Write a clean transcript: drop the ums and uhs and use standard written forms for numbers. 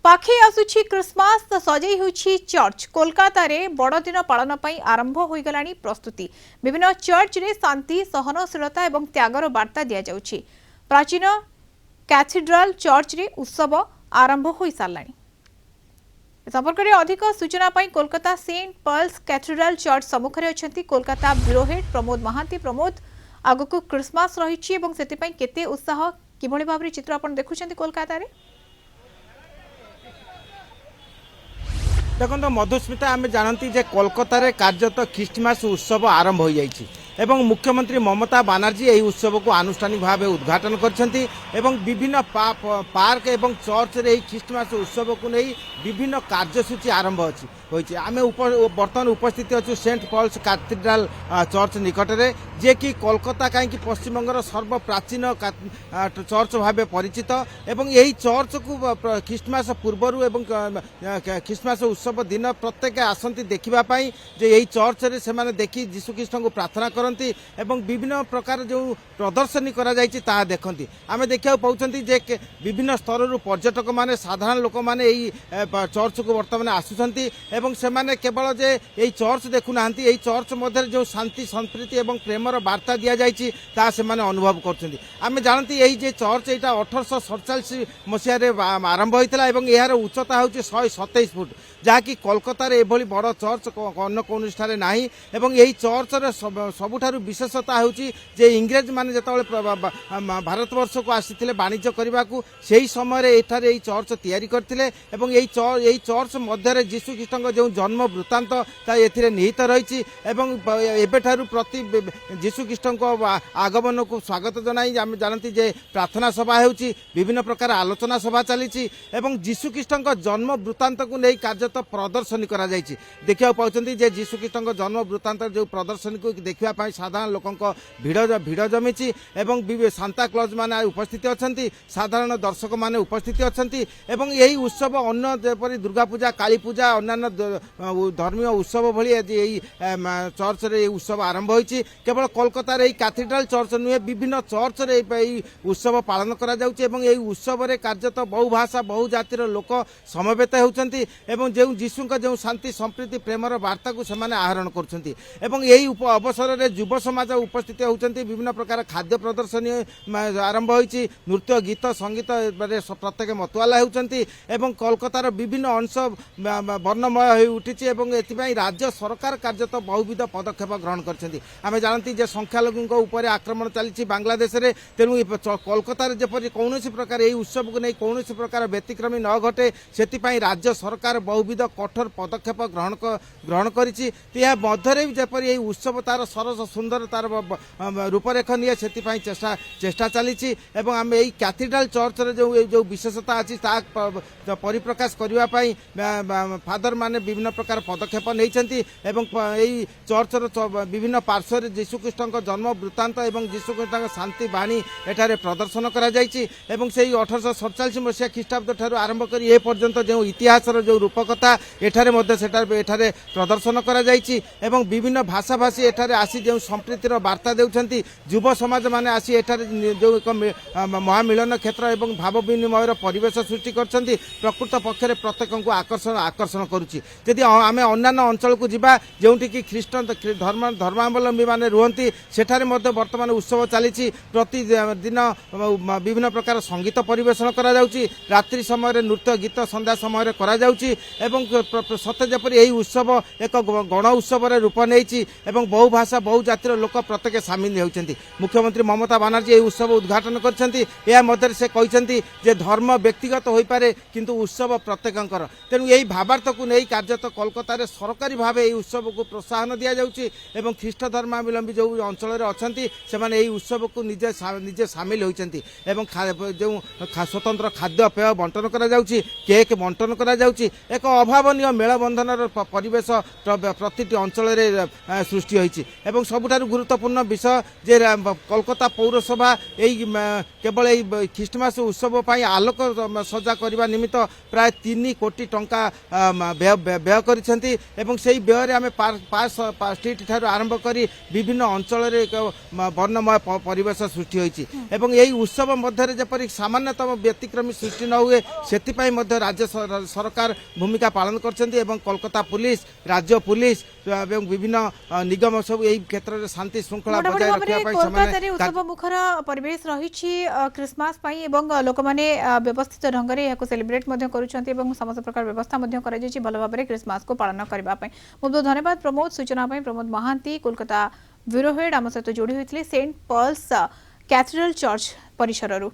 पाखे आसुछि क्रिसमस तो सजई होछि चर्च। कोलकाता रे बड़ दिन पालन पई आरंभ होई गलानी प्रस्तुति। विभिन्न चर्च रे शांति सहनशीलता एवं त्यागर वार्ता दिया जाउछि। प्राचीन कैथेड्रल चर्च रे उत्सव आरंभ होई सारलानी। संपर्क में अधिक सूचना पाई Kolkata Saint Paul's cathedral church सम्मुख में अछंती कोलकाता ब्यूरो हेड प्रमोद महांती। प्रमोद, आगको क्रिसमस रहिछि एवं सेति पई केते उत्साह किभଳି भाबरे चित्र आपण देखुछंती कोलकाता रे? देखो मधुस्मिता, आम जानती जे कोलकाता रे कार्यत ख्रीष्टमास उत्सव आरंभ हो जाइछि एवं मुख्यमंत्री ममता बानार्जी यही उत्सव को आनुष्ठानिक भाव उद्घाटन करछंती एवं विभिन्न पार्क एवं चर्च रे ख्रीष्टमास उत्सव को नहीं विभिन्न कार्यसूची आरंभ होइछि। आमे बर्तमान उपस्थित अच्छु सेंट पॉल्स कैथेड्रल चर्च निकट में, जे कि कोलकाता कहीं पश्चिमबंगर सर्वप्राचीन चर्च भाव परिचित एवं यही चर्च को ख्रीष्टमास पूर्वर एवं ख्रीष्टमास उत्सव दिन प्रत्येक आसती देखापी जे यही चर्च रे से देखी जीशुख्रीष्ट को प्रार्थना करती एवं विभिन्न प्रकार जो प्रदर्शनी करा जायछि ता देखती। आम देखा पाँच जे विभिन्न स्तर पर्यटक माने साधारण लोक माने यही चर्च को बर्तमान आसुचंती एवं सेमाने केवल जे यही चर्च देखुना यही चर्च मध्य जो शांति संस्कृति एवं प्रेमर वार्ता दि जाइछि ता सेमाने अनुभव करछंती। आमे जानती यही जे चर्च एटा 1847 मसीह आरंभ होइतला एवं यार उच्चता होछि 127 फुट, जहाँकि कोलकाता रे एभली बड़ चर्च अन्य कौन ठारे नाही एवं यही चर्च रे सबुठारु विशेषता होछि जे इंग्रेज माने जेतबेले भारतवर्ष को आसीथिले वाणिज्य करबाकू सेही समय रे एठारे यही चर्च तैयारी करथिले एवं यही चर्च मध्य जीशु ख्रीष्टक जो जन्म वृत्तांत ता एथिरे निहित रहिछि एवं एबेठारु प्रति जीशु ख्रीष्टक आगमन को स्वागत जनाई आम जानती जे प्रार्थना सभा होछि, विभिन्न प्रकार आलोचना सभा चलीछि एवं जीशु ख्रीष्टक जन्म वृत्तांत को नहीं कार्यत प्रदर्शनी करा जायछि। देखिया पाउछंती जे जीशु ख्रीष्टक जन्म वृत्तांत जो प्रदर्शनी को देखिया पाई साधारण लोकंक भिड़ जमिछि एवं सांता क्लॉज माने उपस्थित अछंती, साधारण दर्शक माने उपस्थित अछंती एवं यही उत्सव अन्य जेपरि दुर्गा पूजा काली पूजा अन्य धर्मीय उत्सव भली यही चर्च रे उत्सव आरंभ होइछि। केवल कोलकाता रे कैथेड्रल चर्च नुहे विभिन्न चर्च रे उत्सव पालन करा जाउछि एवं यही उत्सव रे कार्यत बहु भाषा बहु जातिर लोक समवेत होउछंती एवं जो जीशुक जो शांति संप्रीति प्रेमर वार्ता को सेमाने आहरण करछंती एवं यही अवसर रे युव समाज उपस्थित होउछंती। विभिन्न प्रकार खाद्य प्रदर्शनी आरंभ होइछि, नृत्य गीत संगीत प्रत्येक मतवाला होउछंती एवं कोलकातार विभिन्न अंश वर्णमय हो उठिछि एवं एथिपाई राज्य सरकार कार्यत बहुविध पदक्षेप ग्रहण करछंती। आमे जानती जे संख्यालघुक उपर आक्रमण चली बांग्लादेश रे, तेणु कोलकाता जेपरि कौनसी प्रकार यही उत्सव को नहीं कौनसी प्रकार व्यतिक्रमी न घटे सेतिपाई राज्य सरकार बहुविध कठोर पदक्षेप ग्रहण करिछि। या मध्यरे जेपरि यही उत्सव तार सरस सुंदर तार रूपरेख निये सेतिपाई चेष्टा चली एवं आम यही कैथेड्रल चर्च रे जो विशेषता अच्छी ता परिप्रकाश करबा पई फादर माने विभिन्न प्रकार पदक्षेप नहीं एवं यही चर्च विभिन्न पार्श्व जीशुख्रीष्ट जन्म वृत्तांत एवं जीशुख्रीष्ट शांति बाणी एठारे प्रदर्शन करा जायछि एवं से 1847 मसीहा ख्रीष्टाब्द ठारू आरंभ करी ए पर्यंत जो इतिहास जो रूपकथा एठारे एठारे प्रदर्शन करा जायछि एवं विभिन्न भाषा भाषी एठारे आसी जो संप्रीतिर वार्ता देउछंती। युव समाज माने आसी एठारे जो एक महामिलन क्षेत्र एवं भाव विनिमयर परिवेश सृष्टि करछंती प्रकृत पक्षरे प्रत्येक को आकर्षण करुछि। यदि आमे अन्य अंचल को जिबा जोंठी कि ख्रीष्टान धर्मावलंबी माने रुहंती सेठारे मध्ये वर्तमान उत्सव चली प्रतिदिन विभिन्न प्रकार संगीत परिवेशन करा जाउछि, रात्रि समय नृत्य गीत संध्या समय करा जाउछि एवं सत्य जेपरि यही उत्सव एक गण उत्सव रूप नहीं एवं बहु भाषा बहु जातिर लोक प्रत्येक सामिल होती। मुख्यमंत्री ममता बानार्जी यही उत्सव उद्घाटन करछंती। या मध्य से कहते जे धर्म व्यक्तिगत हो पारे किंतु उत्सव प्रत्येकंकर, तेणु यही भावार्थ को नहीं कार्यत कोलकाता रे सरकारी भाव यही उत्सव को प्रोत्साहन दि जाउछि एवं ख्रीष्ट धर्मावलंबी जो अंचल अच्छी से यही उत्सव को निजे सामिल होती एवं जो स्वतंत्र खाद्य पेय बंटन करा जाउछि, केक बंटन करा जाउछि, एक अभावनीय मेलबंधन परिवेश प्रतिटी अंचल सृष्टि होइछि एवं ସବୁଠାରୁ ଗୁରୁত্ୱପୂର୍ଣ୍ଣ ବିଷୟ ଯେ କୋଲକାତା ପୌରସଭା এই কেবল এই খ্রিস্টমাস উৎসব পাই আলোক সজা করা নিমিত্ত প্রায় 3 কোটি টঙ্কা ব্যয় করেছেন এবং সেই ব্যয়ের আমি স্ট্রিট ঠার আরম্ভ করে বিভিন্ন অঞ্চলের এক বর্ণময় পরিবেশ সৃষ্টি হয়েছে এবং এই উৎসব মধ্যে যেপরি সামান্যতম ব্যতিক্রমী সৃষ্টি ন হুয়ে সেপাই রাজ্য সরকার ভূমিকা পালন করছেন এবং কলকাতা পুলিশ রাজ্য পুলিশ এবং বিভিন্ন নিগম সব এই ক্ষেত্রে শান্তি শৃঙ্খলা বজায় রাখা কোলকাতাରେ ଉତ୍ସବ ମୁଖର ପରିବେଶ ରହିଛି କ୍ରିସମାସ ପାଇଁ ଏବଂ ଲୋକମାନେ ବ୍ୟବସ୍ଥିତ ଢଙ୍ଗରେ ଏହାକୁ ସେଲିବ୍ରେଟ୍ ମଧ୍ୟ କରୁଛନ୍ତି ଏବଂ ସମସ୍ତ ପ୍ରକାର ବ୍ୟବସ୍ଥା ମଧ୍ୟ କରାଯାଇଛି ଭଲ ଭାବରେ କ୍ରିସମାସକୁ ପାଳନ କରିବା ପାଇଁ। ବହୁତ ବହୁତ ଧନ୍ୟବାଦ ପ୍ରମୋଦ ସୂଚନା ପାଇଁ। ପ୍ରମୋଦ ମହାନ୍ତି କୋଲକାତା ବ୍ୟୁରୋ ହେଡ୍ ଆମ ସହିତ ଯୋଡ଼ି ହୋଇଥିଲେ ସେଣ୍ଟ ପଲ୍ସ କ୍ୟାଥେଡ୍ରାଲ ଚର୍ଚ୍ଚ ପରିସରରୁ।